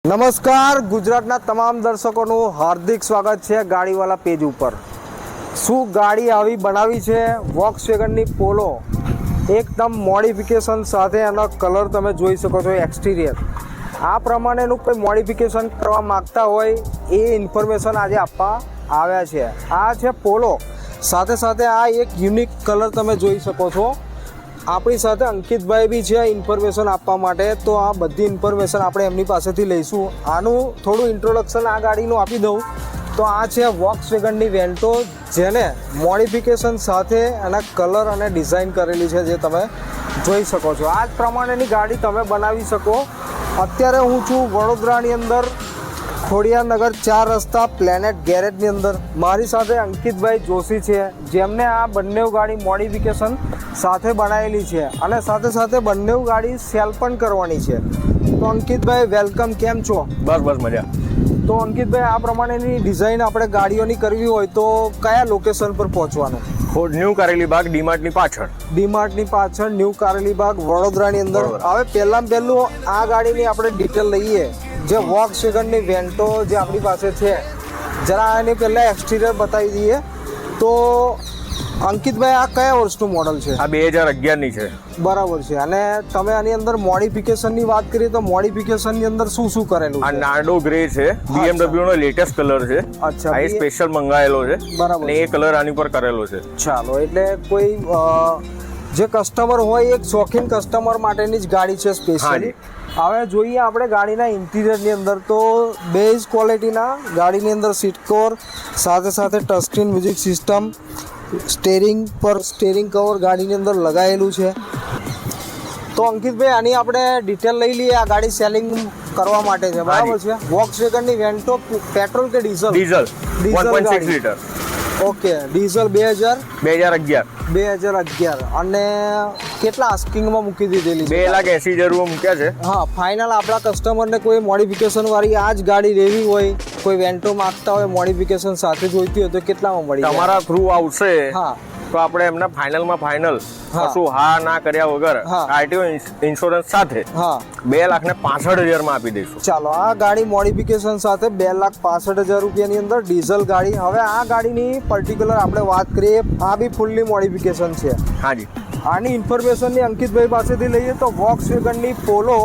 નમસ્કાર, ગુજરાતના તમામ દર્શકોનું હાર્દિક સ્વાગત છે ગાડીવાલા પેજ ઉપર। શું ગાડી આવી બનાવી છે વોક્સવેગનની પોલો, એકદમ મોડિફિકેશન સાથે એનો કલર તમે જોઈ શકો છો, એક્સટિરિયર આ પ્રમાણેનું કોઈ મોડિફિકેશન કરવા માગતા હોય એ ઇન્ફોર્મેશન આજે આપવા આવ્યા છે। આ છે પોલો, સાથે સાથે આ એક યુનિક કલર તમે જોઈ શકો છો। આપણી સાથે અંકિતભાઈ બી છે ઇન્ફોર્મેશન આપવા માટે, તો આ બધી ઇન્ફોર્મેશન આપણે એમની પાસેથી લઈશું। આનું થોડું ઇન્ટ્રોડક્શન આ ગાડીનું આપી દઉં તો આ છે વોક્સવેગનની વેન્ટો, જેને મોડિફિકેશન સાથે એના કલર અને ડિઝાઇન કરેલી છે, જે તમે જોઈ શકો છો। આ જ પ્રમાણેની ગાડી તમે બનાવી શકો। અત્યારે હું છું વડોદરાની અંદર, ખોડિયારનગર 4 રસ્તા પ્લેનેટ ગેરેજની અંદર। મારી સાથે અંકિતભાઈ જોશી છે, જેમને આ બંને ગાડી મોડિફિકેશન સાથે બનાવેલી છે અને સાથે સાથે બંને ગાડી સેલ પણ કરવાની છે। તો અંકિતભાઈ વેલકમ, કેમ છો? બસ મજા। તો અંકિતભાઈ, આ પ્રમાણેની ડિઝાઇન આપણે ગાડીઓની કરવી હોય તો કયા લોકેશન પર પહોંચવાનું? ન્યૂ કારેલી બાગ ડીમાર્ટની પાછળ। ડીમાર્ટની પાછળ ન્યૂ કારેલી બાગ વડોદરાની અંદર। હવે પહેલું આ ગાડીની આપણે ડિટેલ લઈએ, જે વોક્સવેગનની વેન્ટો જે આપણી પાસે છે, જરા એની પહેલાં એક્સટિરિયર બતાવી દઈએ। તો અંકિતભાઈ, આ કયા વર્ષનું મોડલ છે? આ 2011ની છે। બરાબર છે। અને તમે આની અંદર મોડિફિકેશનની વાત કરીએ તો મોડિફિકેશનની અંદર શું શું કરેલું આ છે? નાર્ડો ગ્રે છે, BMW નો લેટેસ્ટ કલર છે। અચ્છા, આ સ્પેશિયલ મંગાવેલો છે। બરાબર અને એ કલર આની પર કરેલો છે। ચાલો, એટલે કોઈ જે કસ્ટમર હોય, એક શોખીન કસ્ટમર માટેની જ ગાડી છે સ્પેશિયલી। હવે જોઈએ આપણે ગાડીના ઇન્ટિરિયરની અંદર, તો બેઝ ક્વોલિટીના ગાડીની અંદર સીટ કવર, સાથે સાથે ટચસ્ક્રીન મ્યુઝિક સિસ્ટમ, સ્ટેરિંગ પર સ્ટેરિંગ કવર ગાડીની અંદર લગાવેલું છે। તો અંકિતભાઈ, આની આપણે ડિટેલ લઈ લઈએ। આ ગાડી સેલિંગ કરવા માટે છે, બરાબર છે? વોક્સવેગનની વેન્ટો પેટ્રોલ કે diesel? Diesel 1.6 litre. Okay, diesel 2011 અને કેટલા આસ્કિંગમાં મૂકી દીધેલી છે? 2,80,000 રૂપિયા મૂક્યા છે। હા, ફાઇનલ આપણા કસ્ટમરને કોઈ મોડિફિકેશન વાળી આ જ ગાડી લેવી હોય, કોઈ વેન્ટો માંગતા હોય, મોડિફિકેશન સાથે જોઈતી હોય, તો કેટલામાં મળી જાય? તમારા થ્રુ આવશે હા, તો આપણે એમને ફાઇનલ કશું હા ના કર્યા વગર આરટીઓ ઇન્સ્યોરન્સ સાથે 2,65,000 માં આપી દઈશું। ચાલો, આ ગાડી મોડિફિકેશન સાથે 2,65,000 રૂપિયાની અંદર ડીઝલ ગાડી। હવે આ ગાડીની પર્ટિક્યુલર આપણે વાત કરીએ, આ બી ફૂલ્લી મોડિફિકેશન છે। હાજી, આની ઇન્ફોર્મેશનની અંકિતભાઈ પાસેથી લઈએ તો વોક્સવેગનની પોલો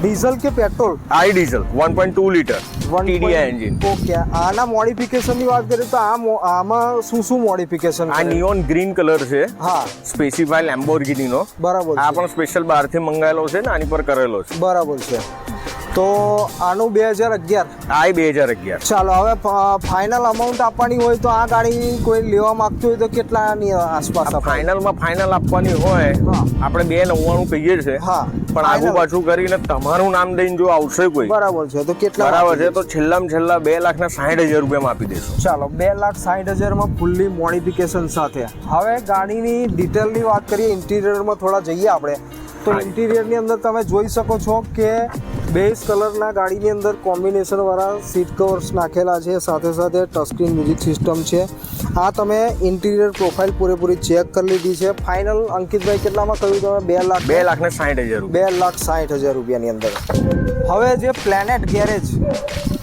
ડીઝલ કે પેટ્રોલ? આ diesel 1.2 litre TDI engine. Okay, આના મોડિફિકેશનની વાત કરીએ તો આમાં શું મોડિફિકેશન? આ નિયોન ગ્રીન કલર છે। હા, સ્પેસિફાઈ લેમ્બોર્ગિની નો। બરાબર। આ પણ સ્પેશિયલ બહારથી મંગાવેલો છે ને, આની પર કરેલો છે। બરાબર છે। તો આનું 2011? આ 2011। ચાલો, હવે ફાઇનલ અમાઉન્ટ આપવાની હોય તો આ ગાડી કોઈ લેવા માંગતું હોય તો કેટલાની આસપાસ? ફાઇનલ આપવાની હોય આપણે 2,99 કહીએ છે। હા, પણ આગુ પાછું કરીને તમારું નામ દઈને જો આવશે કોઈ, બરાબર છે, તો કેટલા? બરાબર છે, તો છેલ્લામાં છેલ્લા 2,60,000 રૂપિયામાં આપી દઈશું। ચાલો, 2,60,000 માં ફૂલ્લી મોડિફિકેશન સાથે। હવે ગાડીની ડિટેલની વાત કરીએ, ઇન્ટિરિયરમાં થોડા જઈએ આપણે, તો ઇન્ટિરિયરની અંદર તમે જોઈ શકો છો કે બેઝ કલરના ગાડીની અંદર કોમ્બિનેશન વાળા સીટ કવર્સ નાખેલા છે, સાથે સાથે ટચસ્ક્રીન મ્યુઝિક સિસ્ટમ છે। આ તમે ઇન્ટિરિયર પ્રોફાઇલ પૂરેપૂરી ચેક કરી લીધી છે। ફાઇનલ અંકિતભાઈ કેટલામાં કહ્યું તમે? 2,60,000 2,60,000 રૂપિયાની અંદર। હવે જે પ્લેનેટ ગેરેજ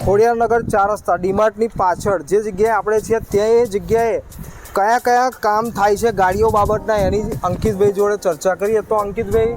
ખોડિયારનગર 4 રસ્તા ડીમાર્ટની પાછળ જે જગ્યાએ આપણે છીએ, તે જગ્યાએ કયા કામ થાય છે ગાડીઓ બાબતના, એની અંકિતભાઈ જોડે ચર્ચા કરીએ। તો અંકિતભાઈ,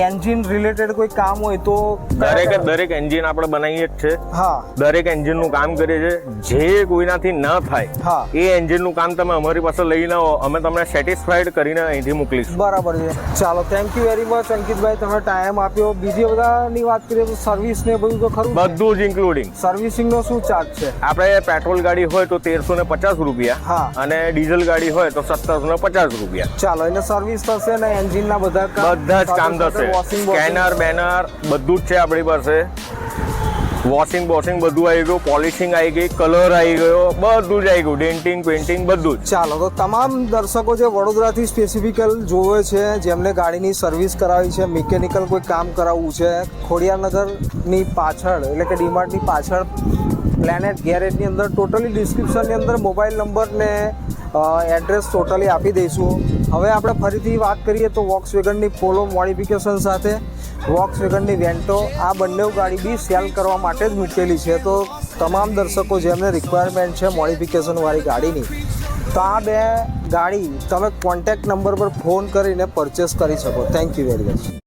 એન્જિન રિલેટેડ કોઈ કામ હોય તો દરેક એન્જિન આપણે બનાવીએ જ છે। હા, દરેક એન્જિનનું કામ કરીએ છે। જે કોઈનાથી ન થાય એ એન્જિનનું કામ તમે અમારી પાસે લઈને આવો, અમે તમને સેટિસ્ફાઈડ કરીને અહીંથી મોકલીશું। બરાબર છે। ચાલો, થેન્ક યુ વેરી મચ અંકિતભાઈ, તમે ટાઈમ આપ્યો। બીજી બધાની વાત કરીએ તો સર્વિસ ને બધું તો ખરું? બધું જ ઇન્ક્લુડિંગ। સર્વિસિંગનો શું ચાર્જ છે? આપણે પેટ્રોલ ગાડી હોય તો 1,350 રૂપિયા, હા, અને ડીઝલ ગાડી હોય તો 1,750 રૂપિયા। ચાલો, એટલે સર્વિસ થશે ને એન્જિનના બધા જ કામ થશે। સ્કેનર બેનર બધું જ છે આપણી પાસે। વોશિંગ બધું આવી ગયું, પોલિશિંગ આવી ગઈ, કલર આવી ગયો, બધું જ આવી ગયું, ડેન્ટિંગ પેન્ટિંગ બધું જ। ચાલો, તો તમામ દર્શકો જે વડોદરાથી સ્પેસિફિકલ જોવે છે, જેમને ગાડીની સર્વિસ કરાવી છે, મિકેનિકલ કોઈ કામ કરાવવું છે, ખોડિયારનગરની પાછળ એટલે કે ડીમાર્ટની પાછળ પ્લેનેટ ગેરેજની અંદર ટોટલી ડિસ્ક્રિપ્શનની અંદર મોબાઈલ નંબર ને એડ્રેસ ટોટલી આપી દઈશું। હવે આપણે ફરીથી વાત કરીએ તો વોક્સવેગનની પોલો મોડિફિકેશન સાથે વોક્સવેગનની વેન્ટો, આ બંને ગાડી બી સેલ કરવા માટે જ મૂકેલી છે. તો તમામ દર્શકો જેમને રિક્વાયરમેન્ટ છે મોડિફિકેશનવાળી ગાડીની, તો આ બે ગાડી તમે કોન્ટેક્ટ નંબર પર ફોન કરીને પરચેસ કરી શકો. Thank you very much.